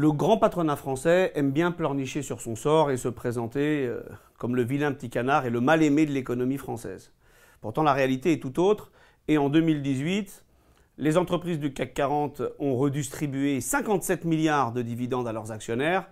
Le grand patronat français aime bien pleurnicher sur son sort et se présenter comme le vilain petit canard et le mal-aimé de l'économie française. Pourtant, la réalité est tout autre et en 2018, les entreprises du CAC 40 ont redistribué 57 milliards de dividendes à leurs actionnaires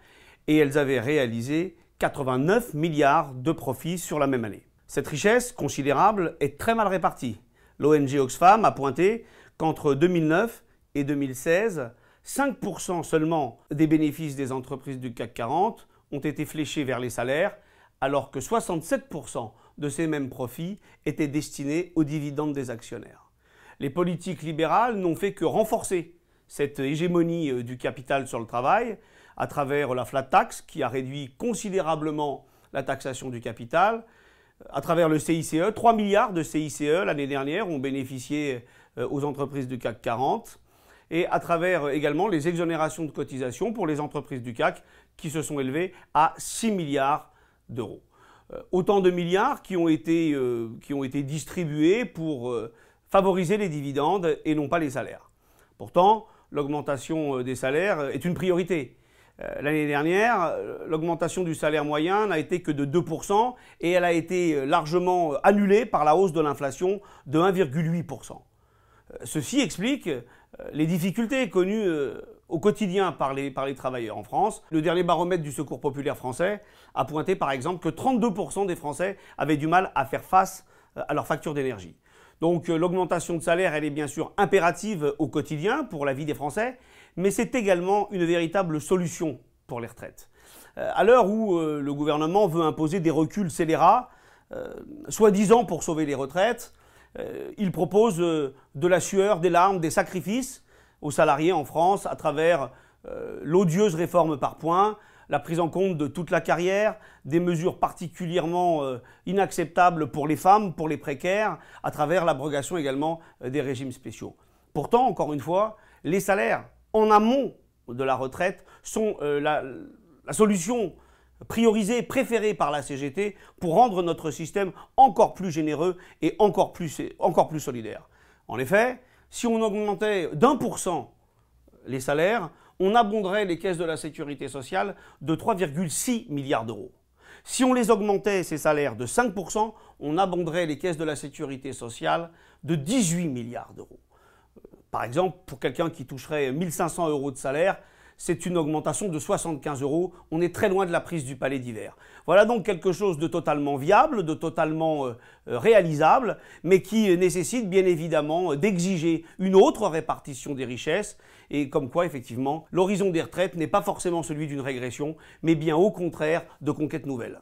et elles avaient réalisé 89 milliards de profits sur la même année. Cette richesse considérable est très mal répartie. L'ONG Oxfam a pointé qu'entre 2009 et 2016, 5% seulement des bénéfices des entreprises du CAC 40 ont été fléchés vers les salaires, alors que 67% de ces mêmes profits étaient destinés aux dividendes des actionnaires. Les politiques libérales n'ont fait que renforcer cette hégémonie du capital sur le travail à travers la flat tax qui a réduit considérablement la taxation du capital, à travers le CICE. 3 milliards de CICE l'année dernière ont bénéficié aux entreprises du CAC 40 et à travers également les exonérations de cotisations pour les entreprises du CAC qui se sont élevées à 6 milliards d'euros. Autant de milliards qui ont été distribués pour favoriser les dividendes et non pas les salaires. Pourtant, l'augmentation des salaires est une priorité. L'année dernière, l'augmentation du salaire moyen n'a été que de 2% et elle a été largement annulée par la hausse de l'inflation de 1,8%. Ceci explique les difficultés connues au quotidien par les travailleurs en France. Le dernier baromètre du Secours populaire français a pointé par exemple que 32% des Français avaient du mal à faire face à leur facture d'énergie. Donc l'augmentation de salaire, elle est bien sûr impérative au quotidien pour la vie des Français, mais c'est également une véritable solution pour les retraites. À l'heure où le gouvernement veut imposer des reculs scélérats, soi-disant pour sauver les retraites, il propose de la sueur, des larmes, des sacrifices aux salariés en France à travers l'odieuse réforme par points, la prise en compte de toute la carrière, des mesures particulièrement inacceptables pour les femmes, pour les précaires, à travers l'abrogation également des régimes spéciaux. Pourtant, encore une fois, les salaires en amont de la retraite sont la solution priorisée, préférée par la CGT pour rendre notre système encore plus généreux et encore plus solidaire. En effet, si on augmentait d'1% les salaires, on abonderait les caisses de la sécurité sociale de 3,6 milliards d'euros. Si on les augmentait, ces salaires, de 5%, on abonderait les caisses de la sécurité sociale de 18 milliards d'euros. Par exemple, pour quelqu'un qui toucherait 1 500 euros de salaire, c'est une augmentation de 75 euros. On est très loin de la prise du palais d'hiver. Voilà donc quelque chose de totalement viable, de totalement réalisable, mais qui nécessite bien évidemment d'exiger une autre répartition des richesses. Et comme quoi, effectivement, l'horizon des retraites n'est pas forcément celui d'une régression, mais bien au contraire de conquêtes nouvelles.